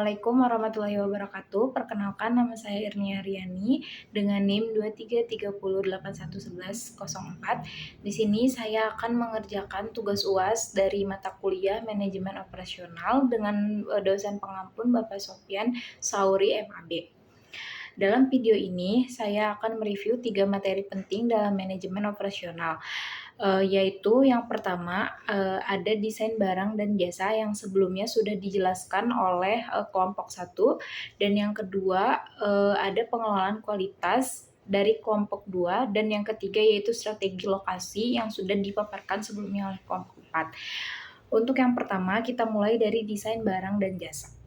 Assalamualaikum warahmatullahi wabarakatuh. Perkenalkan, nama saya Irnia Riani dengan NIM 2330811104. Di sini saya akan mengerjakan tugas UAS dari mata kuliah Manajemen Operasional dengan dosen pengampun Bapak Sofyan Sauri MAB. Dalam video ini, saya akan mereview 3 materi penting dalam manajemen operasional, yaitu yang pertama, ada desain barang dan jasa yang sebelumnya sudah dijelaskan oleh kelompok 1, dan yang kedua, ada pengelolaan kualitas dari kelompok 2, dan yang ketiga yaitu strategi lokasi yang sudah dipaparkan sebelumnya oleh kelompok 4. Untuk yang pertama, kita mulai dari desain barang dan jasa.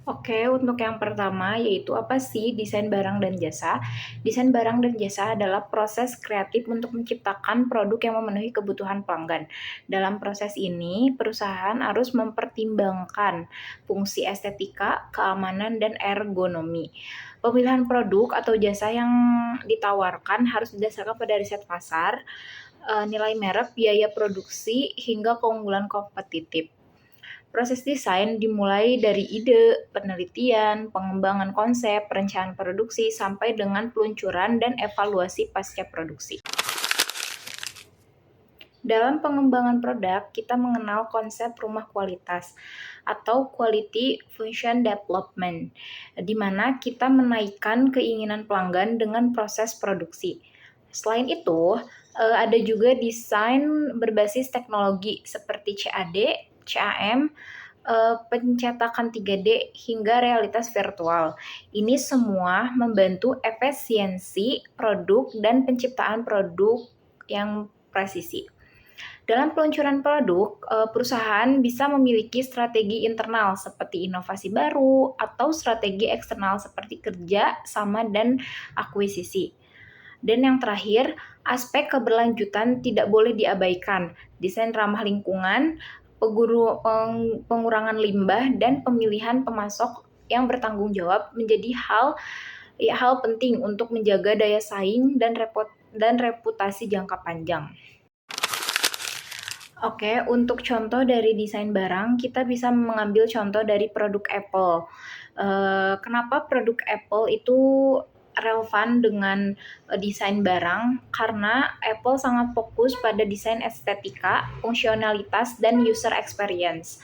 Oke, untuk yang pertama yaitu apa sih desain barang dan jasa? Desain barang dan jasa adalah proses kreatif untuk menciptakan produk yang memenuhi kebutuhan pelanggan. Dalam proses ini, perusahaan harus mempertimbangkan fungsi estetika, keamanan, dan ergonomi. Pemilihan produk atau jasa yang ditawarkan harus didasarkan pada riset pasar, nilai merek, biaya produksi, hingga keunggulan kompetitif. Proses desain dimulai dari ide, penelitian, pengembangan konsep, perencanaan produksi, sampai dengan peluncuran dan evaluasi pasca produksi. Dalam pengembangan produk, kita mengenal konsep rumah kualitas atau quality function development, di mana kita menaikkan keinginan pelanggan dengan proses produksi. Selain itu, ada juga desain berbasis teknologi seperti CAD, CAM, pencetakan 3D, hingga realitas virtual. Ini semua membantu efisiensi produk dan penciptaan produk yang presisi. Dalam peluncuran produk, perusahaan bisa memiliki strategi internal seperti inovasi baru atau strategi eksternal seperti kerja sama dan akuisisi. Dan yang terakhir, aspek keberlanjutan tidak boleh diabaikan. Desain ramah lingkungan, pengurangan limbah, dan pemilihan pemasok yang bertanggung jawab menjadi hal penting untuk menjaga daya saing dan reputasi jangka panjang. Oke, untuk contoh dari desain barang, kita bisa mengambil contoh dari produk Apple. Kenapa produk Apple itu relevan dengan desain barang? Karena Apple sangat fokus pada desain estetika, fungsionalitas, dan user experience.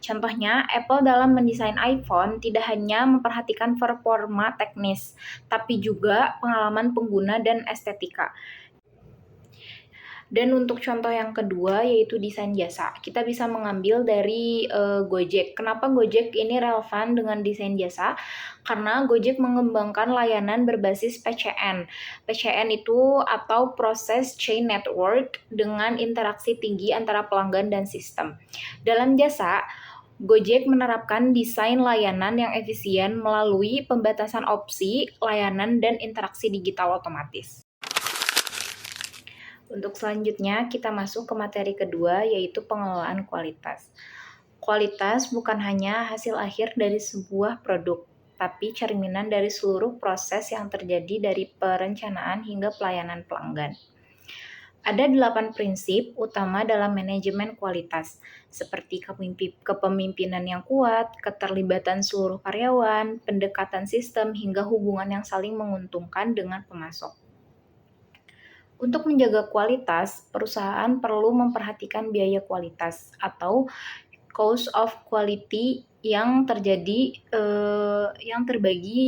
Contohnya, Apple dalam mendesain iPhone tidak hanya memperhatikan performa teknis, tapi juga pengalaman pengguna dan estetika. Dan untuk contoh yang kedua yaitu desain jasa. Kita bisa mengambil dari Gojek. Kenapa Gojek ini relevan dengan desain jasa? Karena Gojek mengembangkan layanan berbasis PCN. PCN itu atau Process Chain Network dengan interaksi tinggi antara pelanggan dan sistem. Dalam jasa, Gojek menerapkan desain layanan yang efisien melalui pembatasan opsi, layanan, dan interaksi digital otomatis. Untuk selanjutnya, kita masuk ke materi kedua, yaitu pengelolaan kualitas. Kualitas bukan hanya hasil akhir dari sebuah produk, tapi cerminan dari seluruh proses yang terjadi dari perencanaan hingga pelayanan pelanggan. Ada 8 prinsip utama dalam manajemen kualitas, seperti kepemimpinan yang kuat, keterlibatan seluruh karyawan, pendekatan sistem, hingga hubungan yang saling menguntungkan dengan pemasok. Untuk menjaga kualitas, perusahaan perlu memperhatikan biaya kualitas atau cost of quality yang terbagi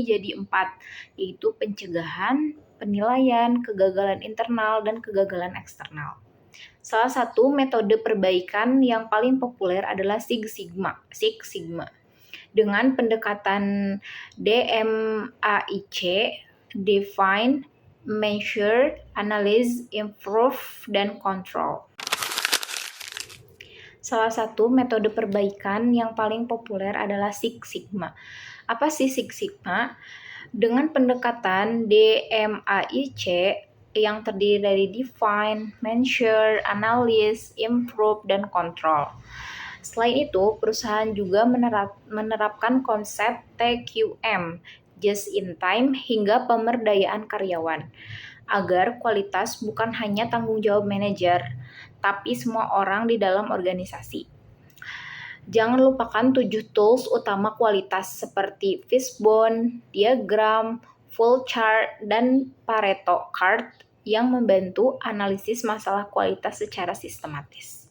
jadi 4, yaitu pencegahan, penilaian, kegagalan internal, dan kegagalan eksternal. Salah satu metode perbaikan yang paling populer adalah Six Sigma. Dengan pendekatan DMAIC, Define, Measure, Analyze, Improve, dan Control. Salah satu metode perbaikan yang paling populer adalah Six Sigma. Apa sih Six Sigma? Dengan pendekatan DMAIC yang terdiri dari Define, Measure, Analyze, Improve, dan Control. Selain itu, perusahaan juga menerapkan konsep TQM, Just in Time, hingga pemberdayaan karyawan, agar kualitas bukan hanya tanggung jawab manajer, tapi semua orang di dalam organisasi. Jangan lupakan 7 tools utama kualitas seperti Fishbone, diagram, full chart, dan Pareto chart yang membantu analisis masalah kualitas secara sistematis.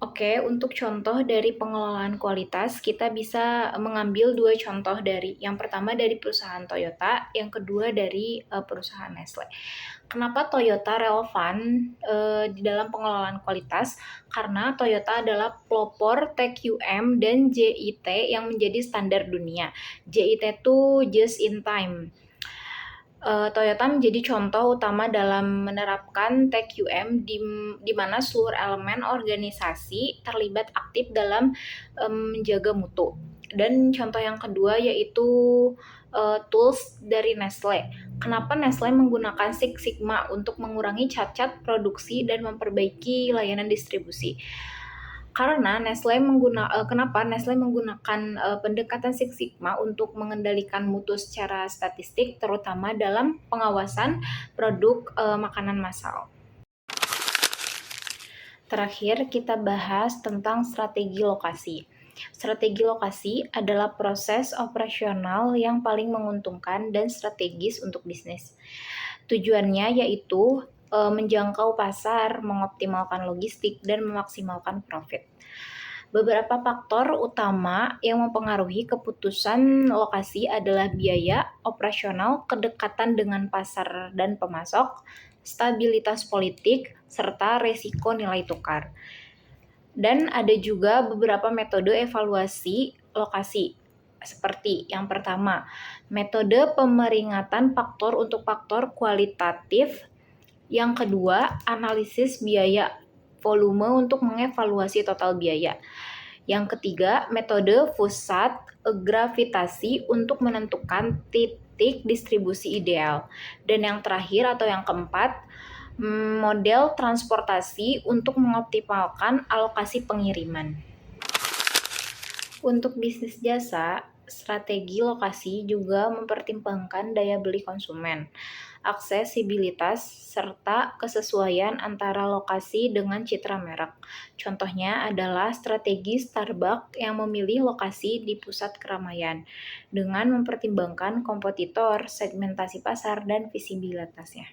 Oke, untuk contoh dari pengelolaan kualitas, kita bisa mengambil 2 contoh yang pertama dari perusahaan Toyota, yang kedua dari perusahaan Nestle. Kenapa Toyota relevan di dalam pengelolaan kualitas? Karena Toyota adalah pelopor TQM dan JIT yang menjadi standar dunia. JIT itu just in time. Toyota menjadi contoh utama dalam menerapkan TQM di mana seluruh elemen organisasi terlibat aktif dalam menjaga mutu. Dan contoh yang kedua yaitu tools dari Nestle. Kenapa Nestle menggunakan Six Sigma untuk mengurangi cacat produksi dan memperbaiki layanan distribusi? Karena kenapa Nestle menggunakan pendekatan Six Sigma untuk mengendalikan mutu secara statistik, terutama dalam pengawasan produk makanan massal. Terakhir, kita bahas tentang strategi lokasi. Strategi lokasi adalah proses operasional yang paling menguntungkan dan strategis untuk bisnis. Tujuannya yaitu menjangkau pasar, mengoptimalkan logistik, dan memaksimalkan profit. Beberapa faktor utama yang mempengaruhi keputusan lokasi adalah biaya operasional, kedekatan dengan pasar dan pemasok, stabilitas politik, serta resiko nilai tukar. Dan ada juga beberapa metode evaluasi lokasi. Seperti yang pertama, metode pemeringatan faktor untuk faktor kualitatif. Yang kedua, analisis biaya volume untuk mengevaluasi total biaya. Yang ketiga, metode pusat gravitasi untuk menentukan titik distribusi ideal. Dan yang terakhir atau yang keempat, model transportasi untuk mengoptimalkan alokasi pengiriman. Untuk bisnis jasa, strategi lokasi juga mempertimbangkan daya beli konsumen, aksesibilitas, serta kesesuaian antara lokasi dengan citra merek. Contohnya adalah strategi Starbucks yang memilih lokasi di pusat keramaian dengan mempertimbangkan kompetitor, segmentasi pasar, dan visibilitasnya.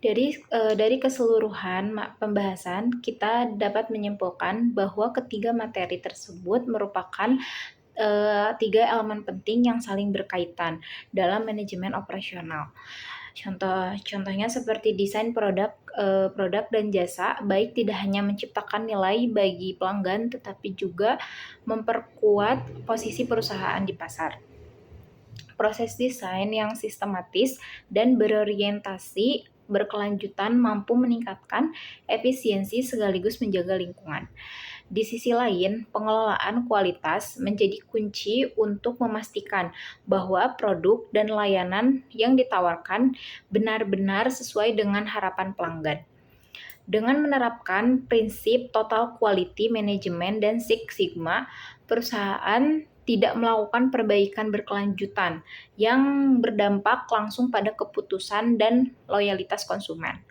Dari keseluruhan pembahasan, kita dapat menyimpulkan bahwa ketiga materi tersebut merupakan 3 elemen penting yang saling berkaitan dalam manajemen operasional. Contohnya seperti desain produk dan jasa, baik tidak hanya menciptakan nilai bagi pelanggan, tetapi juga memperkuat posisi perusahaan di pasar. Proses desain yang sistematis dan berorientasi berkelanjutan mampu meningkatkan efisiensi sekaligus menjaga lingkungan. Di sisi lain, pengelolaan kualitas menjadi kunci untuk memastikan bahwa produk dan layanan yang ditawarkan benar-benar sesuai dengan harapan pelanggan. Dengan menerapkan prinsip Total Quality Management dan Six Sigma, perusahaan tidak melakukan perbaikan berkelanjutan yang berdampak langsung pada keputusan dan loyalitas konsumen.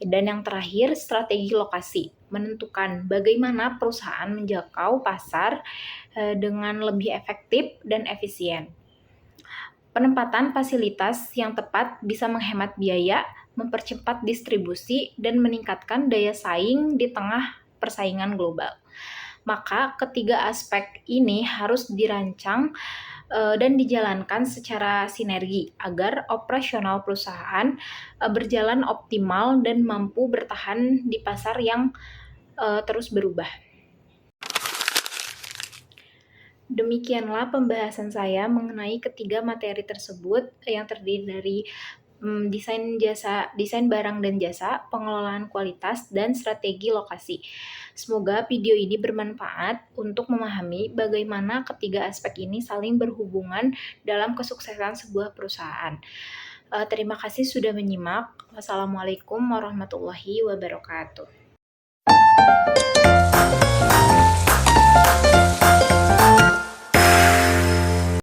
Dan yang terakhir, strategi lokasi, menentukan bagaimana perusahaan menjangkau pasar dengan lebih efektif dan efisien. Penempatan fasilitas yang tepat bisa menghemat biaya, mempercepat distribusi, dan meningkatkan daya saing di tengah persaingan global. Maka ketiga aspek ini harus dirancang dan dijalankan secara sinergi agar operasional perusahaan berjalan optimal dan mampu bertahan di pasar yang terus berubah. Demikianlah pembahasan saya mengenai ketiga materi tersebut yang terdiri dari desain barang dan jasa, pengelolaan kualitas, dan strategi lokasi. Semoga video ini bermanfaat untuk memahami bagaimana ketiga aspek ini saling berhubungan dalam kesuksesan sebuah perusahaan. Terima kasih sudah menyimak. Wassalamualaikum warahmatullahi wabarakatuh.